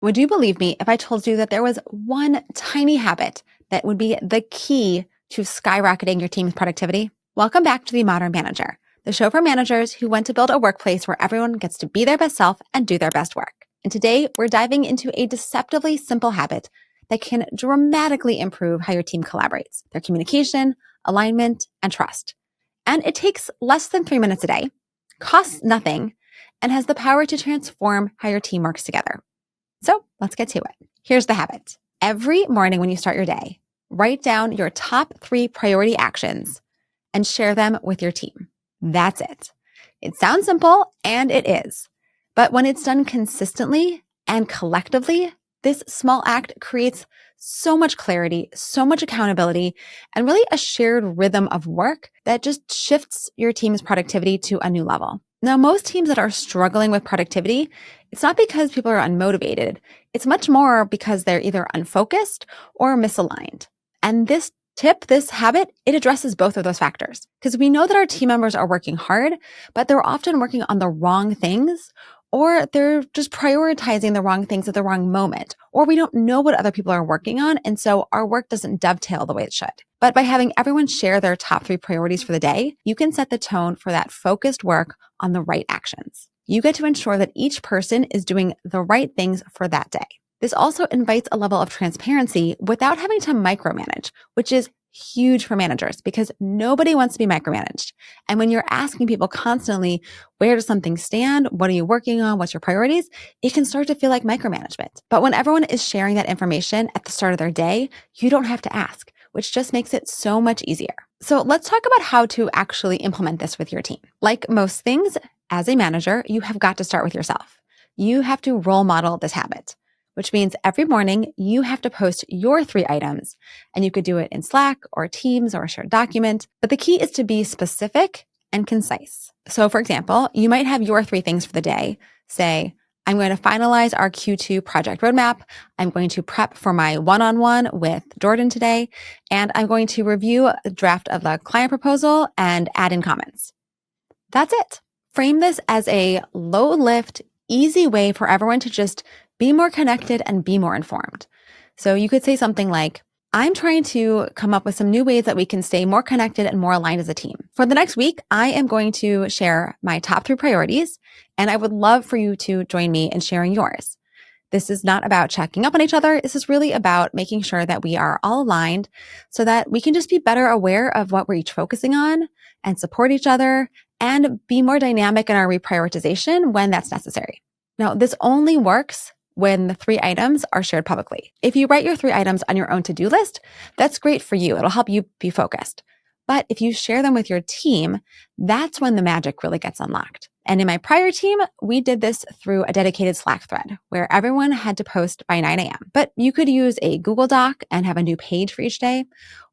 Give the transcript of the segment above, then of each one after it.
Would you believe me if I told you that there was one tiny habit that would be the key to skyrocketing your team's productivity? Welcome back to The Modern Manager, the show for managers who want to build a workplace where everyone gets to be their best self and do their best work. And today, we're diving into a deceptively simple habit that can dramatically improve how your team collaborates, their communication, alignment, and trust. And it takes less than 3 minutes a day, costs nothing, and has the power to transform how your team works together. So let's get to it. Here's the habit. Every morning when you start your day, write down your top 3 priority actions and share them with your team. That's it. It sounds simple, and it is. But when it's done consistently and collectively, this small act creates so much clarity, so much accountability, and really a shared rhythm of work that just shifts your team's productivity to a new level. Now, most teams that are struggling with productivity, it's not because people are unmotivated. It's much more because they're either unfocused or misaligned. And this habit, it addresses both of those factors. Because we know that our team members are working hard, but they're often working on the wrong things, or they're just prioritizing the wrong things at the wrong moment, or we don't know what other people are working on, and so our work doesn't dovetail the way it should. But by having everyone share their top 3 priorities for the day, you can set the tone for that focused work on the right actions. You get to ensure that each person is doing the right things for that day. This also invites a level of transparency without having to micromanage, which is huge for managers because nobody wants to be micromanaged. And when you're asking people constantly, where does something stand? What are you working on? What's your priorities? It can start to feel like micromanagement. But when everyone is sharing that information at the start of their day, you don't have to ask, which just makes it so much easier. So let's talk about how to actually implement this with your team. Like most things, as a manager, you have got to start with yourself. You have to role model this habit, which means every morning you have to post your 3 items, and you could do it in Slack or Teams or a shared document. But the key is to be specific and concise. So for example, you might have your 3 things for the day. Say, I'm going to finalize our Q2 project roadmap. I'm going to prep for my one-on-one with Jordan today, and I'm going to review the draft of the client proposal and add in comments. That's it. Frame this as a low-lift, easy way for everyone to just be more connected and be more informed. So you could say something like, I'm trying to come up with some new ways that we can stay more connected and more aligned as a team. For the next week, I am going to share my top 3 priorities, and I would love for you to join me in sharing yours. This is not about checking up on each other. This is really about making sure that we are all aligned so that we can just be better aware of what we're each focusing on and support each other and be more dynamic in our reprioritization when that's necessary. Now, this only works when the 3 items are shared publicly. If you write your 3 items on your own to-do list, that's great for you. It'll help you be focused. But if you share them with your team, that's when the magic really gets unlocked. And in my prior team, we did this through a dedicated Slack thread where everyone had to post by 9 a.m. But you could use a Google Doc and have a new page for each day.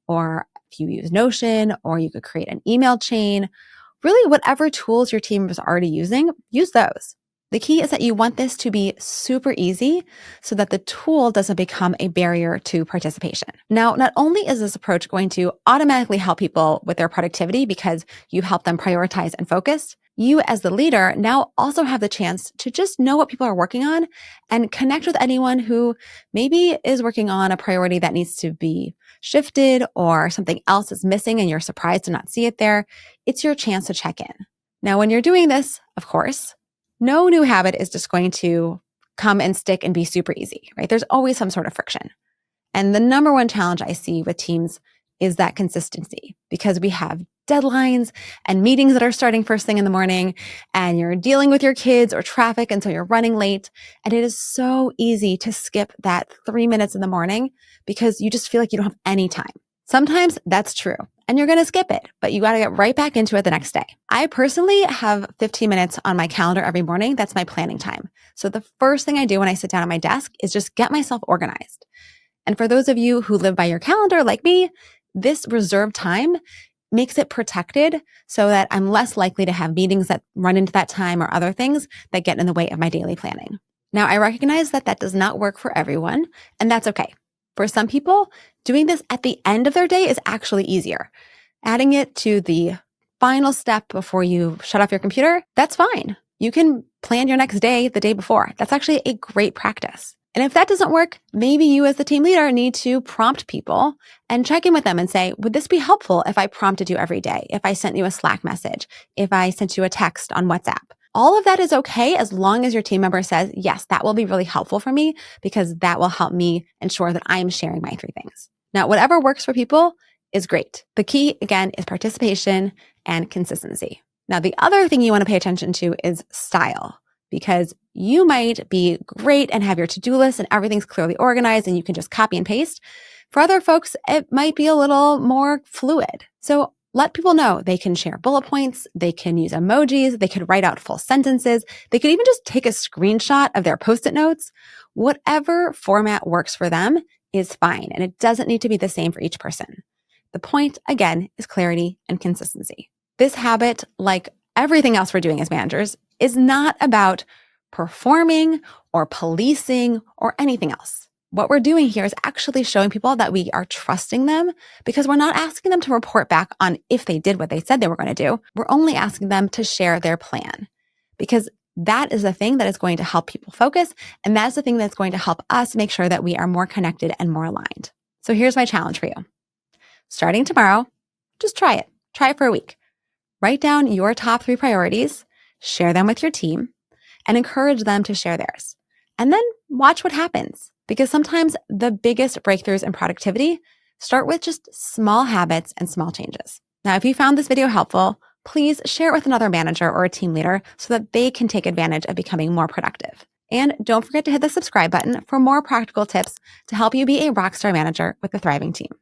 Or if you use Notion, or you could create an email chain, really whatever tools your team is already using, use those. The key is that you want this to be super easy so that the tool doesn't become a barrier to participation. Now, not only is this approach going to automatically help people with their productivity because you help them prioritize and focus, you as the leader now also have the chance to just know what people are working on and connect with anyone who maybe is working on a priority that needs to be shifted or something else is missing and you're surprised to not see it there. It's your chance to check in. Now, when you're doing this, of course, no new habit is just going to come and stick and be super easy, right? There's always some sort of friction. And the number one challenge I see with teams is that consistency because we have deadlines and meetings that are starting first thing in the morning and you're dealing with your kids or traffic and so you're running late. And it is so easy to skip that 3 minutes in the morning because you just feel like you don't have any time. Sometimes that's true and you're going to skip it, but you got to get right back into it the next day. I personally have 15 minutes on my calendar every morning. That's my planning time. So the first thing I do when I sit down at my desk is just get myself organized. And for those of you who live by your calendar like me, this reserved time makes it protected so that I'm less likely to have meetings that run into that time or other things that get in the way of my daily planning. Now, I recognize that that does not work for everyone, and that's okay. For some people, doing this at the end of their day is actually easier. Adding it to the final step before you shut off your computer, that's fine. You can plan your next day the day before. That's actually a great practice. And if that doesn't work, maybe you as the team leader need to prompt people and check in with them and say, would this be helpful if I prompted you every day? If I sent you a Slack message, if I sent you a text on WhatsApp? All of that is okay as long as your team member says, yes, that will be really helpful for me because that will help me ensure that I'm sharing my 3 things. Now, whatever works for people is great. The key, again, is participation and consistency. Now, the other thing you want to pay attention to is style, because you might be great and have your to-do list and everything's clearly organized and you can just copy and paste. For other folks, it might be a little more fluid. So let people know they can share bullet points, they can use emojis, they could write out full sentences, they could even just take a screenshot of their Post-it notes. Whatever format works for them is fine, and it doesn't need to be the same for each person. The point, again, is clarity and consistency. This habit, like everything else we're doing as managers, is not about performing or policing or anything else. What we're doing here is actually showing people that we are trusting them because we're not asking them to report back on if they did what they said they were going to do. We're only asking them to share their plan because that is the thing that is going to help people focus. And that's the thing that's going to help us make sure that we are more connected and more aligned. So here's my challenge for you. Starting tomorrow, just try it. Try it for a week. Write down your top 3 priorities, share them with your team, and encourage them to share theirs. And then watch what happens. Because sometimes the biggest breakthroughs in productivity start with just small habits and small changes. Now, if you found this video helpful, please share it with another manager or a team leader so that they can take advantage of becoming more productive. And don't forget to hit the subscribe button for more practical tips to help you be a rockstar manager with a thriving team.